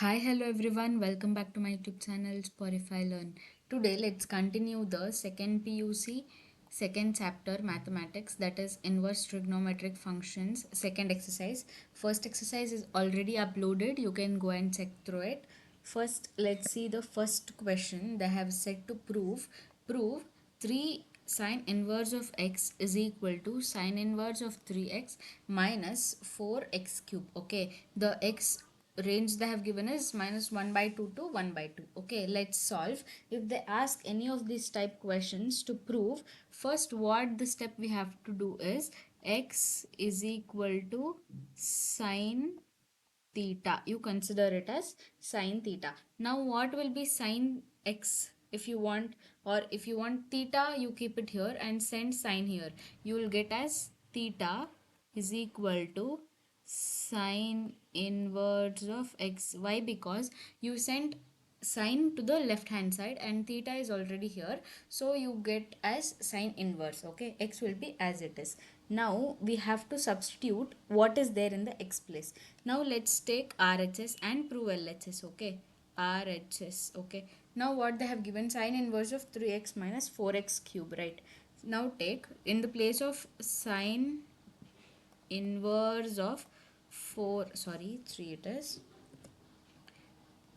Hi, hello everyone. Welcome back to my YouTube channel Spotify Learn. Today, let's continue the second PUC, second chapter mathematics, that is inverse trigonometric functions, second exercise. First exercise is already uploaded. You can go and check through it. First, let's see the first question. They have said to prove 3 sine inverse of x is equal to sine inverse of 3x minus 4x cube. Okay, the x range they have given is minus 1 by 2 to 1 by 2. Okay, let's solve. If they ask any of these type questions to prove, first what the step we have to do is x is equal to sine theta. You consider it as sine theta. Now what will be sine x if you want, or if you want theta, you keep it here and send sine here. You will get as theta is equal to sine inverse of x. Why? Because you sent sine to the left hand side and theta is already here, so you get as sine inverse. Okay, x will be as it is. Now we have to substitute what is there in the x place. Now let's take RHS and prove LHS. Okay, RHS. Okay, now what they have given, sine inverse of 3x minus 4x cube, right? Now take in the place of sine inverse of 3 it is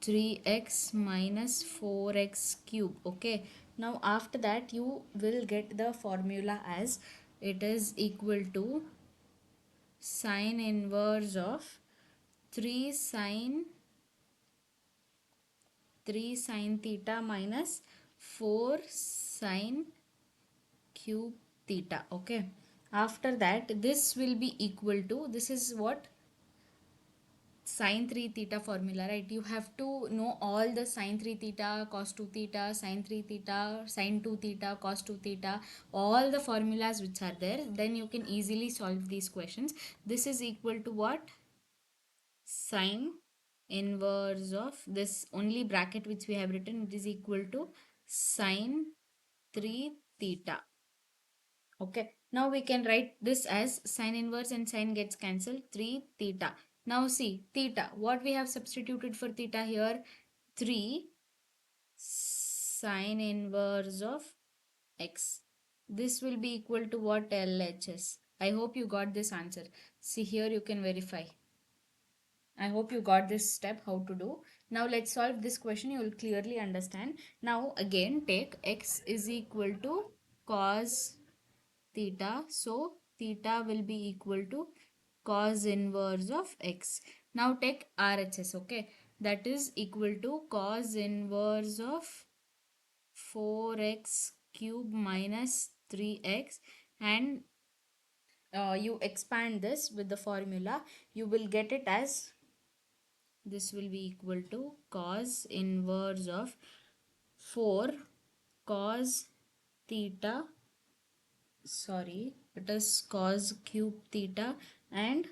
3x minus 4x cube. Okay, now after that you will get the formula as it is equal to sine inverse of 3 sine theta minus 4 sine cube theta. Okay, after that this will be equal to, this is what sine 3 theta formula, right? You have to know all the sine 3 theta, cos 2 theta, sine 3 theta, sine 2 theta, cos 2 theta, all the formulas which are there, then you can easily solve these questions. This is equal to what? Sine inverse of this only bracket which we have written, it is equal to sine 3 theta. Okay, now we can write this as sine inverse and sine gets cancelled, 3 theta. Now see theta, what we have substituted for theta here, 3 sine inverse of x. This will be equal to what? LHS. I hope you got this answer. See here, you can verify. I hope you got this step how to do. Now let's solve this question. You will clearly understand. Now again take x is equal to cos theta. So theta will be equal to cos inverse of x. Now take RHS. Okay, that is equal to cos inverse of 4x cube minus 3x, and you expand this with the formula, you will get it as this will be equal to cos inverse of 4 cos theta, it is cos cube theta, and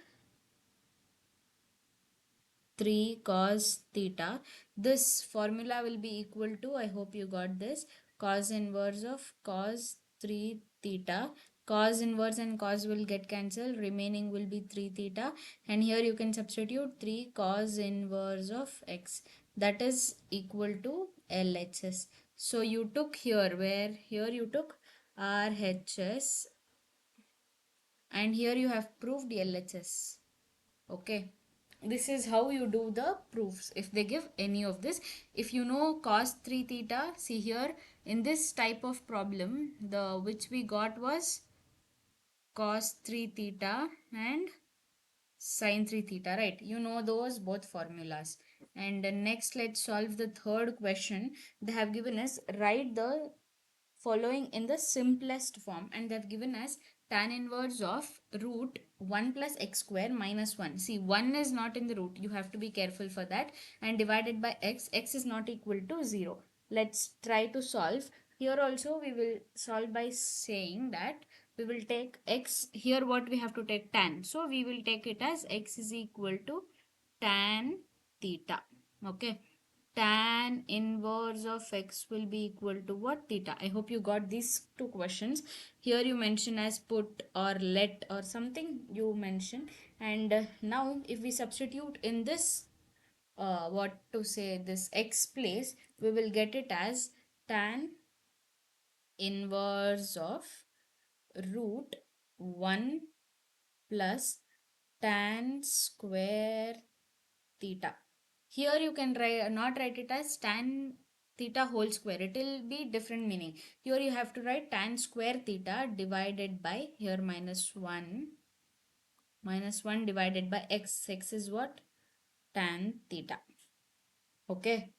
3 cos theta. This formula will be equal to, I hope you got this, cos inverse of cos 3 theta. Cos inverse and cos will get cancelled, remaining will be 3 theta, and here you can substitute 3 cos inverse of x, that is equal to LHS. So you took here, where here you took RHS and here you have proved LHS. Okay, this is how you do the proofs if they give any of this. If you know cos 3 theta, see here in this type of problem, the which we got was cos 3 theta and sin 3 theta, right? You know those both formulas. And next let's solve the third question. They have given us write the following in the simplest form, and they've given us tan inverse of root 1 plus x square minus 1. See, 1 is not in the root, you have to be careful for that, and divided by x, x is not equal to 0. Let's try to solve. Here also we will solve by saying that we will take x, here what we have to take, tan, so we will take it as x is equal to tan theta. Okay, tan inverse of x will be equal to what? Theta. I hope you got these two questions. Here you mention as put or let or something you mention, and now if we substitute in this what to say, this x place, we will get it as tan inverse of root 1 plus tan square theta. Here you can write, not write it as tan theta whole square. It will be different meaning. Here you have to write tan square theta divided by, here minus 1 divided by x. X is what? Tan theta. Okay.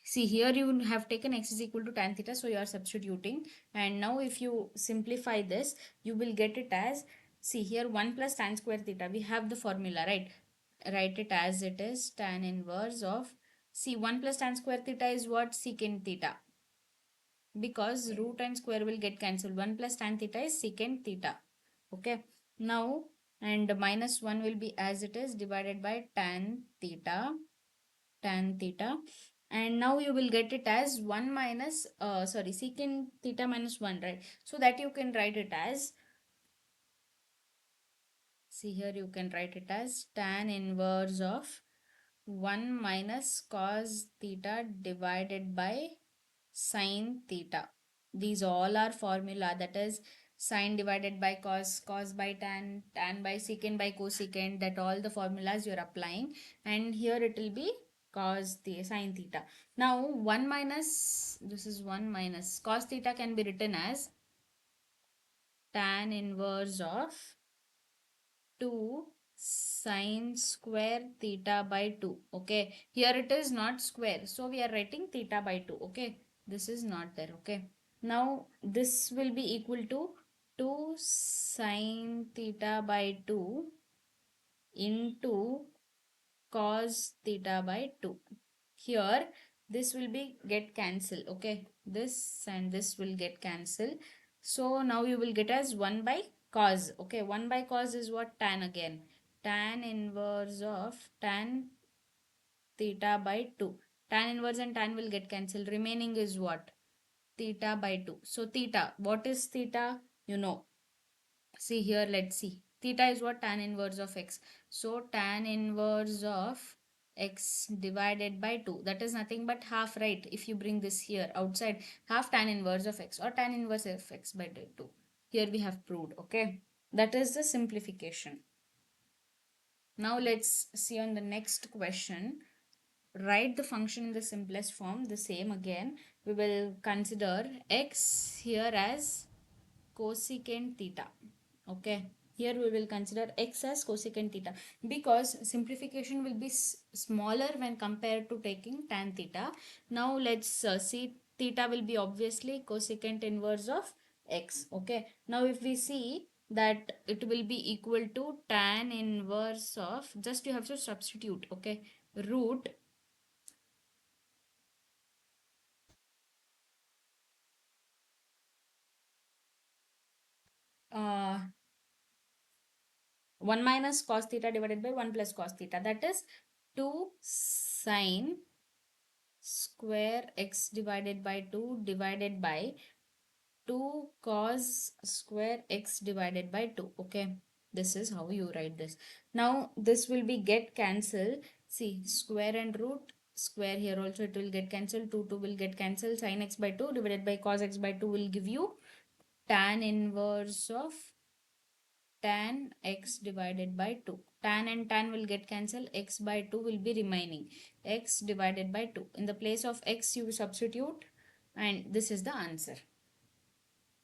See, here you have taken x is equal to tan theta, so you are substituting. And now if you simplify this, you will get it as, see here 1 plus tan square theta. We have the formula, right? Write it as it is tan inverse of, see 1 plus tan square theta is what? Secant theta. Because root and square will get cancelled. 1 plus tan theta is secant theta. Okay. Now, and minus 1 will be as it is divided by tan theta, and now you will get it as 1 minus secant theta minus 1, right? So that you can write it as, see here you can write it as tan inverse of 1 minus cos theta divided by sin theta. These all are formula, that is sin divided by cos, cos by tan, tan by secant by cosecant, that all the formulas you're applying, and here it will be cos the sin theta. Now 1 minus, this is 1 minus cos theta can be written as tan inverse of 2 sine square theta by 2. Okay, here it is not square, so we are writing theta by 2. Okay, this is not there. Okay, now this will be equal to 2 sine theta by 2 into cos theta by 2. Here this will be get cancelled. Okay, this and this will get cancelled, so now you will get as 1 by cos. Okay, 1 by cos is what? Tan again. Tan inverse of tan theta by 2. Tan inverse and tan will get cancelled. Remaining is what? Theta by 2. So theta, what is theta? You know. See here, let's see. Theta is what? Tan inverse of x. So tan inverse of x divided by 2. That is nothing but half, right? If you bring this here outside, half tan inverse of x or tan inverse of x by 2. Here we have proved. Okay. That is the simplification. Now let's see on the next question. Write the function in the simplest form. The same again. We will consider x here as cosecant theta. Okay, here we will consider x as cosecant theta, because simplification will be smaller when compared to taking tan theta. Now let's see, theta will be obviously cosecant inverse of x. Okay, now if we see that it will be equal to tan inverse of, just you have to substitute. Okay, root uh, 1 minus cos theta divided by 1 plus cos theta, that is 2 sine square x divided by 2 divided by 2 cos square x divided by 2. Okay, this is how you write this. Now this will be get cancelled. See, square and root square, here also it will get cancelled. 2 will get cancelled. Sin x by 2 divided by cos x by 2 will give you tan inverse of tan x divided by 2. Tan and tan will get cancelled. X by 2 will be remaining. X divided by 2. In the place of x you substitute, and this is the answer.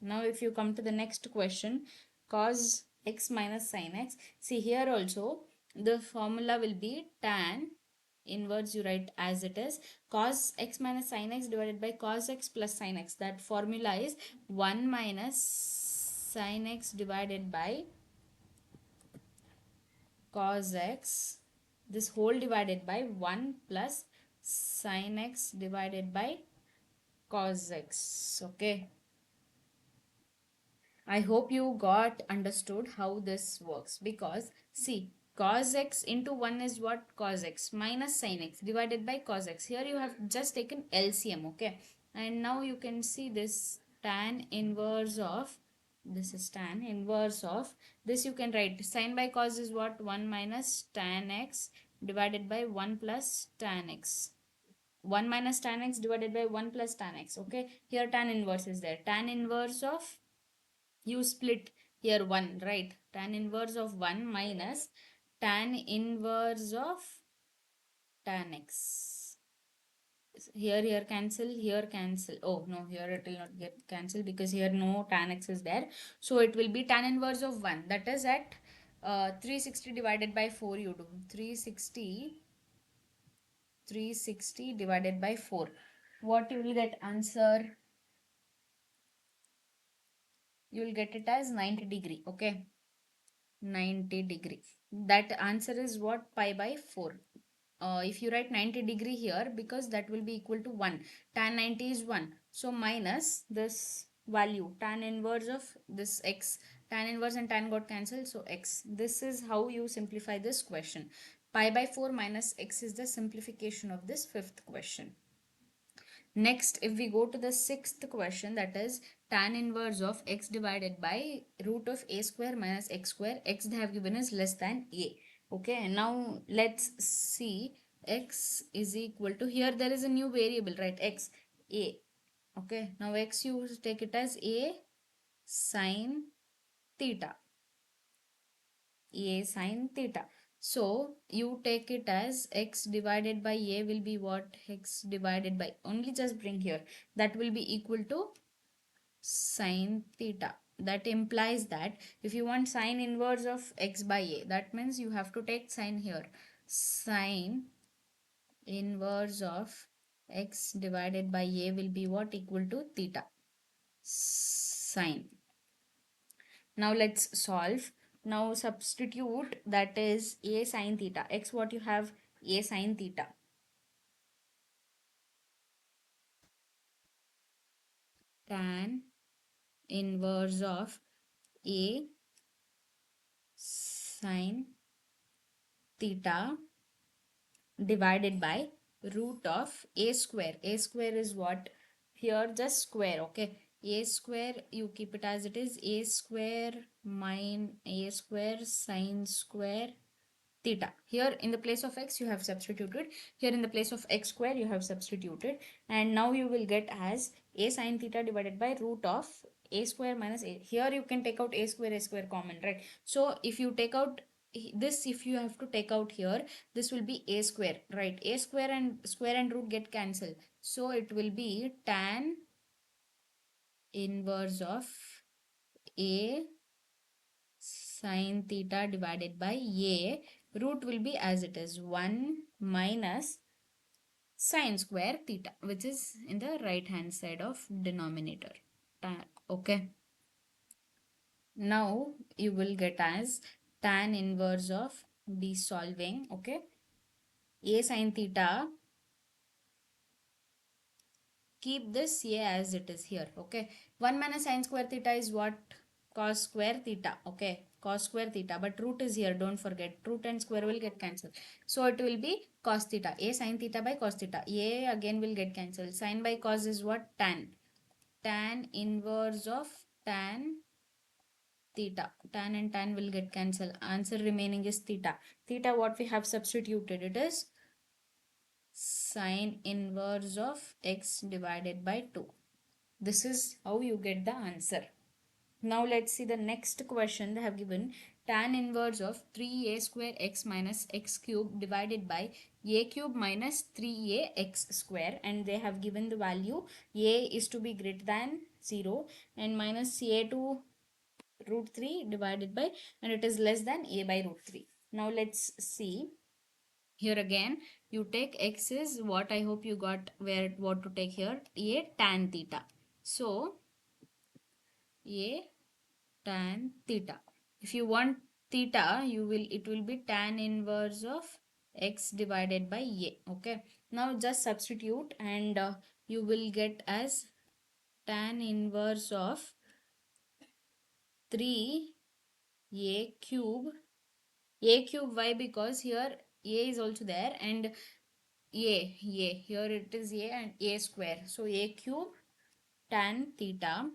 Now if you come to the next question, cos x minus sin x. See here also the formula will be tan inverse, you write as it is, cos x minus sin x divided by cos x plus sin x. That formula is 1 minus sin x divided by cos x, this whole divided by 1 plus sin x divided by cos x. Okay, I hope you got understood how this works, because see, cos x into 1 is what? Cos x minus sin x divided by cos x. Here you have just taken LCM. Okay, and now you can see this tan inverse of, this is tan inverse of, this you can write sin by cos is what? 1 minus tan x divided by 1 plus tan x. 1 minus tan x divided by 1 plus tan x. Okay, here tan inverse is there. Tan inverse of, you split here 1, right? Tan inverse of 1 minus tan inverse of tan x. Here cancel, here cancel. Oh no, here it will not get cancelled because here no tan x is there. So it will be tan inverse of 1. That is at 360 divided by 4 you do. 360 divided by 4. What you will get answer? You will get it as 90 degree. Okay. 90 degree. That answer is what? Pi by 4. If you write 90 degree here, because that will be equal to 1. Tan 90 is 1. So minus this value, tan inverse of this x. Tan inverse and tan got cancelled. So x. This is how you simplify this question. Pi by 4 minus x is the simplification of this fifth question. Next, if we go to the sixth question, that is tan inverse of x divided by root of a square minus x square. X they have given is less than a. Okay, now let's see. X is equal to, here there is a new variable, right? X, a. Okay, now x you take it as a sine theta. A sine theta. So you take it as x divided by a will be what? X divided by, only just bring here, that will be equal to sine theta. That implies that if you want sine inverse of x by a, that means you have to take sine here. Sine inverse of x divided by a will be what? Equal to theta. Sine. Now let's solve. Now substitute, that is a sine theta. X what you have? A sine theta. Tan inverse of a sine theta divided by root of a square. A square is what? Here just square. Okay. A square, you keep it as it is. A square minus a square sine square theta. Here in the place of x you have substituted, here in the place of x square you have substituted, and now you will get as a sine theta divided by root of a square minus a. Here you can take out a square common, right? So if you take out this, if you have to take out here, this will be a square, right? A square and root get cancelled, so it will be tan inverse of a sine theta divided by a, root will be as it is 1 minus sine square theta, which is in the right hand side of denominator. Okay, now you will get as tan inverse of solving. Okay, a sine theta, keep this a as it is here. Okay, 1 minus sine square theta is what? Cos square theta. Okay, cos square theta, but root is here, don't forget. Root and square will get cancelled, so it will be cos theta. A sine theta by cos theta. A again will get cancelled. Sine by cos is what? Tan inverse of tan theta. Tan and tan will get cancelled. Answer remaining is theta. Theta what we have substituted, it is sine inverse of x divided by 2. This is how you get the answer. Now let's see the next question. They have given tan inverse of 3a square x minus x cube divided by a cube minus 3a x square, and they have given the value a is to be greater than 0 and minus a to root 3 divided by, and it is less than a by root 3. Now let's see. Here again you take x is what, I hope you got where what to take here, a tan theta. So a tan theta. If you want theta, you will, it will be tan inverse of x divided by a. Okay, now just substitute and you will get as tan inverse of 3a cube. A cube, why? Because here a is also there, and a here it is a and a square, so a cube tan theta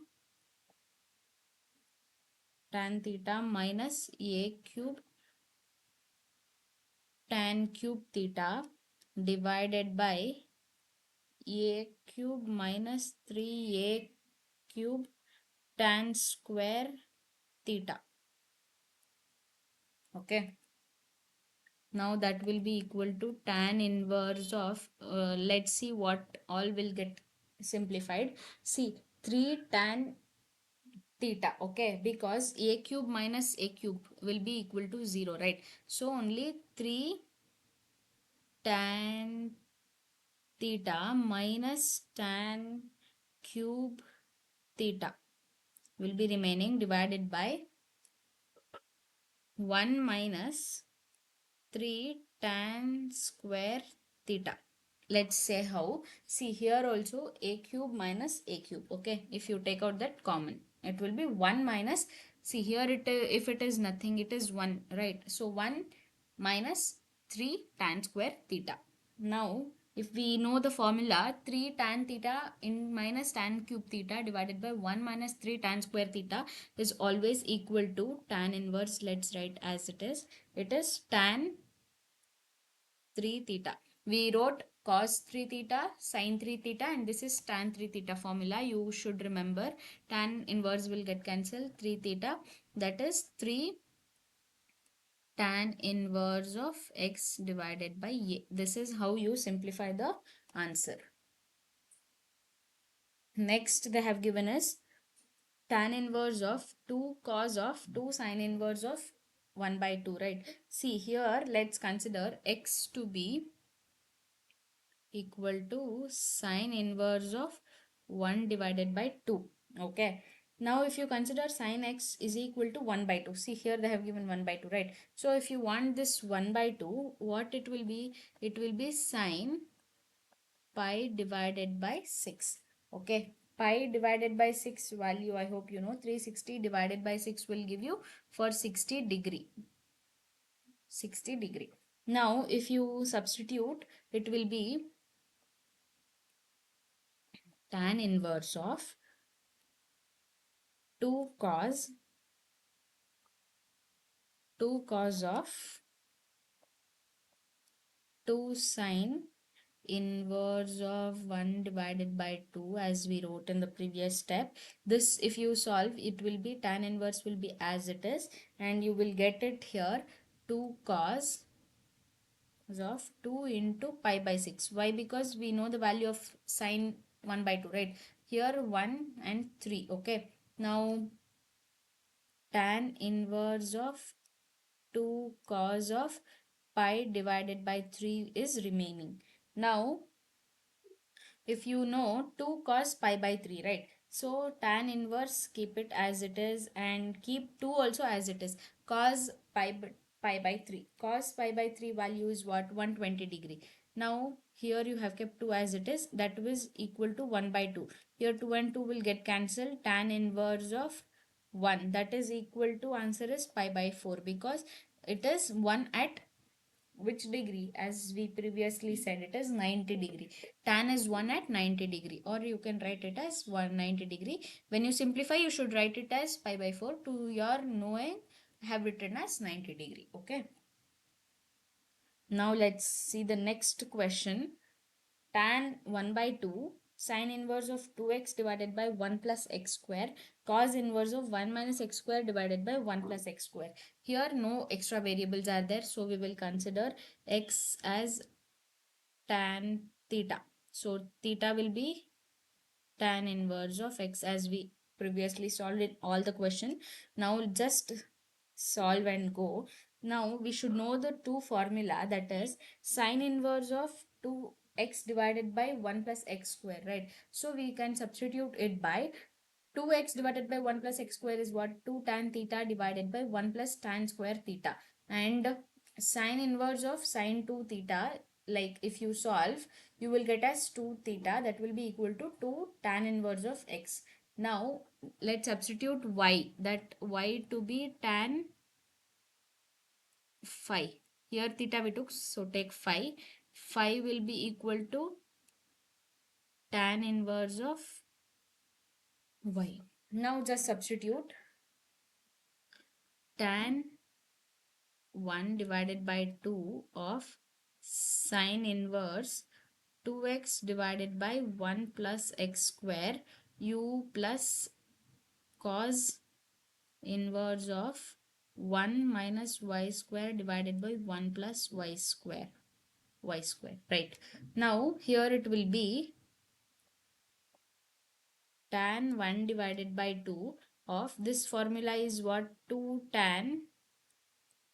minus a cube tan cube theta divided by a cube minus 3a cube tan square theta. Okay. Now that will be equal to tan inverse of, let's see what all will get simplified. See, 3 tan theta, okay, because a cube minus a cube will be equal to 0, right? So only 3 tan theta minus tan cube theta will be remaining, divided by 1 minus 3 tan square theta. Let's say how. See, here also a cube minus a cube. Okay, if you take out that common, it will be 1 minus. See here, if it is nothing, it is 1, right? So 1 minus 3 tan square theta. Now if we know the formula, 3 tan theta in minus tan cube theta divided by 1 minus 3 tan square theta is always equal to tan inverse. Let's write as it is. It is tan 3 theta. We wrote cos 3 theta, sin 3 theta, and this is tan 3 theta formula. You should remember, tan inverse will get cancelled. 3 theta, that is 3 tan inverse of x divided by a. This is how you simplify the answer. Next they have given us tan inverse of 2 cos of 2 sin inverse of 1 by 2, right? See here, let's consider x to be equal to sine inverse of 1 divided by 2. Okay. Now if you consider sine x is equal to 1 by 2. See here they have given 1 by 2, right? So if you want this 1 by 2, what it will be? It will be sine pi divided by 6. Okay. Pi divided by 6 value, I hope you know, 360 divided by 6 will give you for 60 degree. 60 degree. Now if you substitute, it will be tan inverse of 2 cos 2 cos of 2 sine inverse of 1 divided by 2, as we wrote in the previous step. This if you solve, it will be tan inverse will be as it is, and you will get it here 2 cos of 2 into pi by 6. Why? Because we know the value of sine 1 by 2, right? Here 1 and 3. Okay. Now tan inverse of 2 cos of pi divided by 3 is remaining. Now if you know 2 cos pi by 3, right? So tan inverse, keep it as it is and keep 2 also as it is. Cos pi by 3, cos pi by 3 value is what? 120 degree. Now here you have kept 2 as it is, that was equal to 1 by 2. Here 2 and 2 will get cancelled. Tan inverse of 1, that is equal to, answer is pi by 4, because it is 1 at which degree? As we previously said, it is 90 degree. Tan is 1 at 90 degree, or you can write it as 190 degree. When you simplify, you should write it as pi by 4. To your knowing, I have written as 90 degree. Okay. Now let's see the next question. Tan 1 by 2 sine inverse of 2x divided by 1 plus x square cos inverse of 1 minus x square divided by 1 plus x square. Here no extra variables are there, so we will consider x as tan theta. So theta will be tan inverse of x, as we previously solved in all the question. Now just solve and go. Now we should know the two formula, that is sine inverse of 2x divided by 1 plus x square, right? So we can substitute it by 2x divided by 1 plus x square is what? 2 tan theta divided by 1 plus tan square theta. And sine inverse of sine 2 theta, like if you solve, you will get as 2 theta, that will be equal to 2 tan inverse of x. Now let's substitute y, that y to be tan phi. Here theta we took, so take phi. Phi will be equal to tan inverse of y. Now just substitute tan 1 divided by 2 of sine inverse 2x divided by 1 plus x square u plus cos inverse of 1 minus y square divided by 1 plus y square, right? Now here it will be tan 1 divided by 2 of this formula is what? 2 tan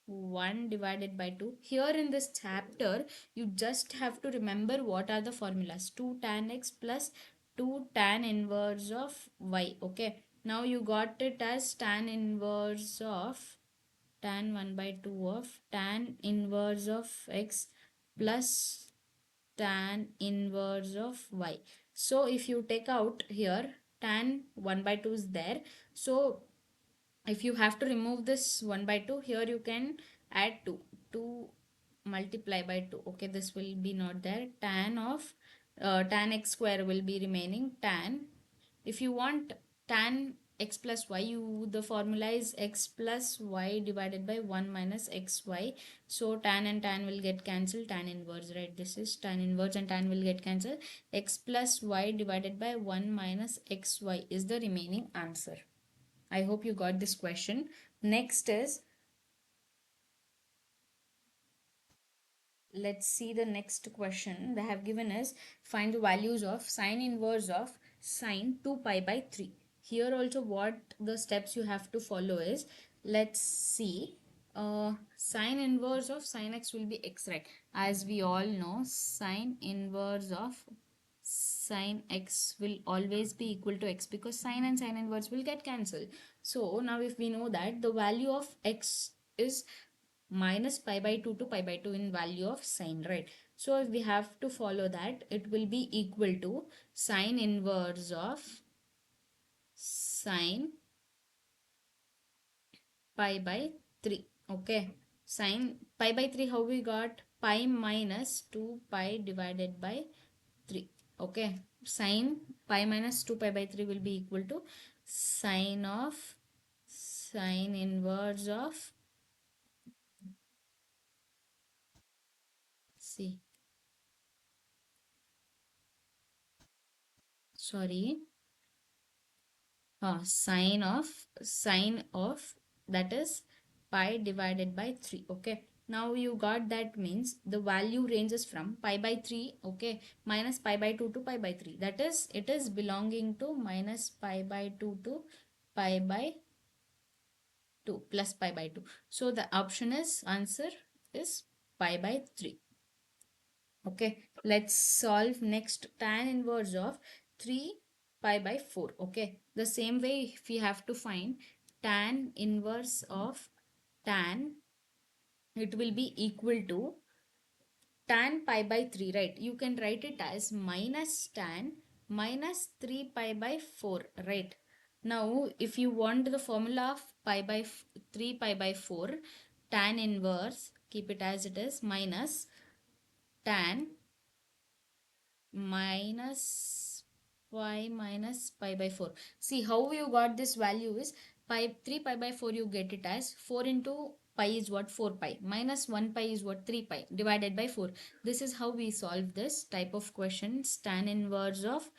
1 divided by 2. Here in this chapter you just have to remember what are the formulas. 2 tan x plus 2 tan inverse of y. Okay, now you got it as tan inverse of tan 1 by 2 of tan inverse of x plus tan inverse of y. So if you take out here, tan 1 by 2 is there. So if you have to remove this 1 by 2, here you can add 2. 2 multiply by 2. Okay, this will be not there. Tan of tan x square will be remaining. Tan, if you want tan x plus y, you the formula is x plus y divided by 1 minus xy. So tan and tan will get cancelled. Tan inverse, right? This is tan inverse and tan will get cancelled. X plus y divided by 1 minus xy is the remaining answer. I hope you got this question. Next is, let's see the next question they have given is find the values of sine inverse of sine 2 pi by 3. Here also what the steps you have to follow is, let's see, sine inverse of sine x will be x, right? As we all know, sine inverse of sine x will always be equal to x because sine and sine inverse will get cancelled. So now if we know that the value of x is minus pi by 2 to pi by 2 in value of sine, right? So if we have to follow that, it will be equal to sine inverse of sine pi by 3. Okay, sine pi by 3, how we got? Pi minus 2 pi divided by 3. Okay, sine pi minus 2 pi by 3 will be equal to sine of sine inverse of, see, sorry, sine of that is pi divided by 3. Okay, now you got that, means the value ranges from pi by 3, okay, minus pi by 2 to pi by 3. That is, it is belonging to minus pi by 2 to pi by 2 plus pi by 2. So the option is, answer is pi by 3. Okay, let's solve next. Tan inverse of 3 pi by 4. Okay, the same way if we have to find tan inverse of tan, it will be equal to tan pi by 3, right? You can write it as minus tan minus 3 pi by 4, right? Now if you want the formula of 3 pi by 4, tan inverse, keep it as it is, minus tan minus pi minus pi by 4. See how you got this value is pi 3 pi by 4, you get it as 4 into pi is what? 4 pi minus 1 pi is what? 3 pi divided by 4. This is how we solve this type of questions. Tan inverse of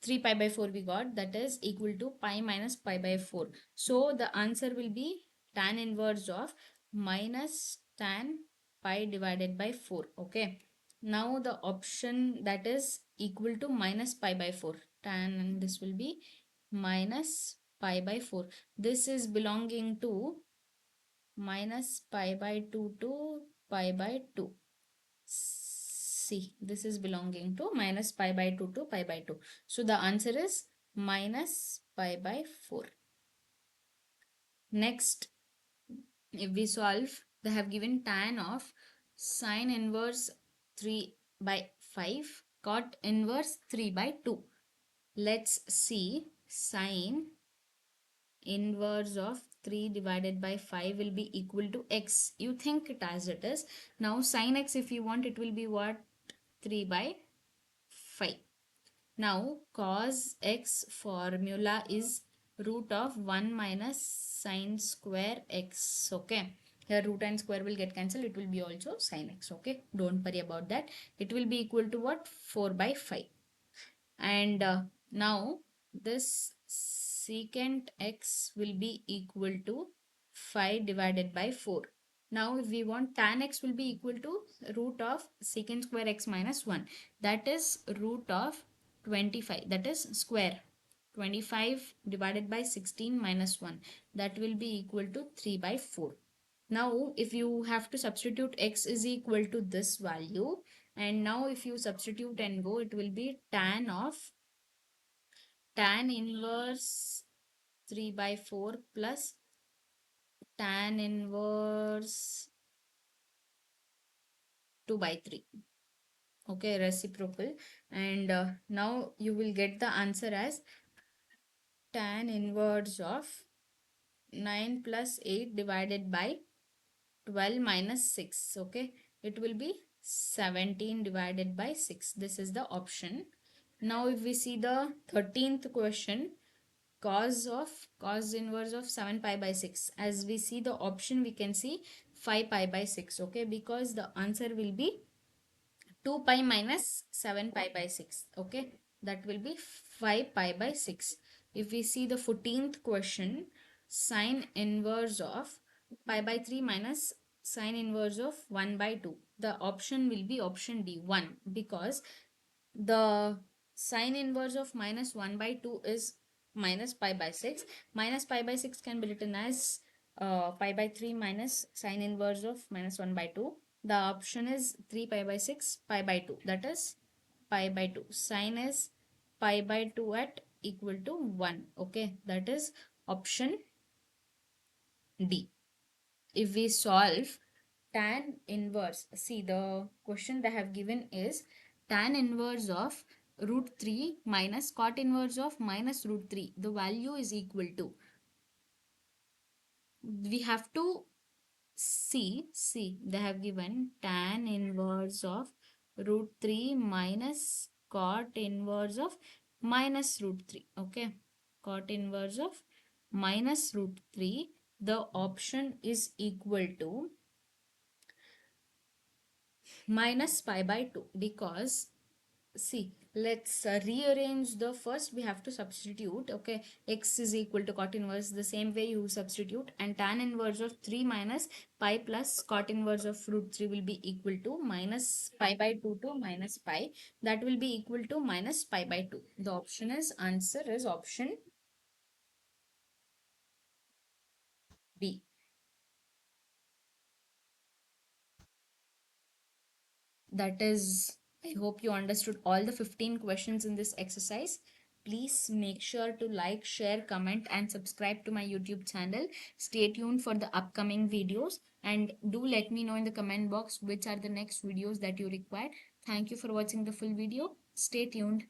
3 pi by 4 we got, that is equal to pi minus pi by 4. So the answer will be tan inverse of minus tan pi divided by 4. Okay, now the option that is equal to minus pi by 4, tan, and this will be minus pi by 4. This is belonging to minus pi by 2 to pi by 2. See, this is belonging to minus pi by 2 to pi by 2. So the answer is minus pi by 4. Next, if we solve, they have given tan of sine inverse 3 by 5 cot inverse 3 by 2. Let's see, sine inverse of 3 divided by 5 will be equal to x. You think it as it is. Now sine x, if you want, it will be what? 3 by 5. Now cos x formula is root of 1 minus sine square x. Okay, Here root and square will get cancelled. It will be also sin x. Okay, don't worry about that. It will be equal to what? 4 by 5. And now this secant x will be equal to 5 divided by 4. Now if we want, tan x will be equal to root of secant square x minus 1. That is root of 25. That is square. 25 divided by 16 minus 1. That will be equal to 3 by 4. Now if you have to substitute x is equal to this value, and now if you substitute and go, it will be tan inverse 3 by 4 plus tan inverse 2 by 3. Okay, reciprocal. And now you will get the answer as tan inverse of 9 plus 8 divided by 12 minus 6. Okay, it will be 17 divided by 6. This is the option. Now if we see the 13th question, cos inverse of 7 pi by 6, as we see the option, we can see 5 pi by 6. Okay, because the answer will be 2 pi minus 7 pi by 6. Okay, that will be 5 pi by 6. If we see the 14th question, sine inverse of pi by 3 minus sine inverse of 1 by 2, the option will be option D, 1, because the sine inverse of minus 1 by 2 is minus pi by 6. Minus pi by 6 can be written as pi by 3 minus sine inverse of minus 1 by 2. The option is 3 pi by 6 pi by 2. That is pi by 2. Sine is pi by 2 at equal to 1. Okay, that is option D. If we solve tan inverse, see the question they have given is tan inverse of root 3 minus cot inverse of minus root 3. The value is equal to, we have to see they have given tan inverse of root 3 minus cot inverse of minus root 3. Okay, cot inverse of minus root 3, the option is equal to minus pi by 2, because see, let's rearrange the first, we have to substitute. Okay, x is equal to cot inverse, the same way you substitute, and tan inverse of 3 minus pi plus cot inverse of root 3 will be equal to minus pi by 2 to minus pi, that will be equal to minus pi by 2. The option is, answer is option B. That is, I hope you understood all the 15 questions in this exercise. Please make sure to like, share, comment, and subscribe to my YouTube channel. Stay tuned for the upcoming videos, and do let me know in the comment box which are the next videos that you require. Thank you for watching the full video. Stay tuned.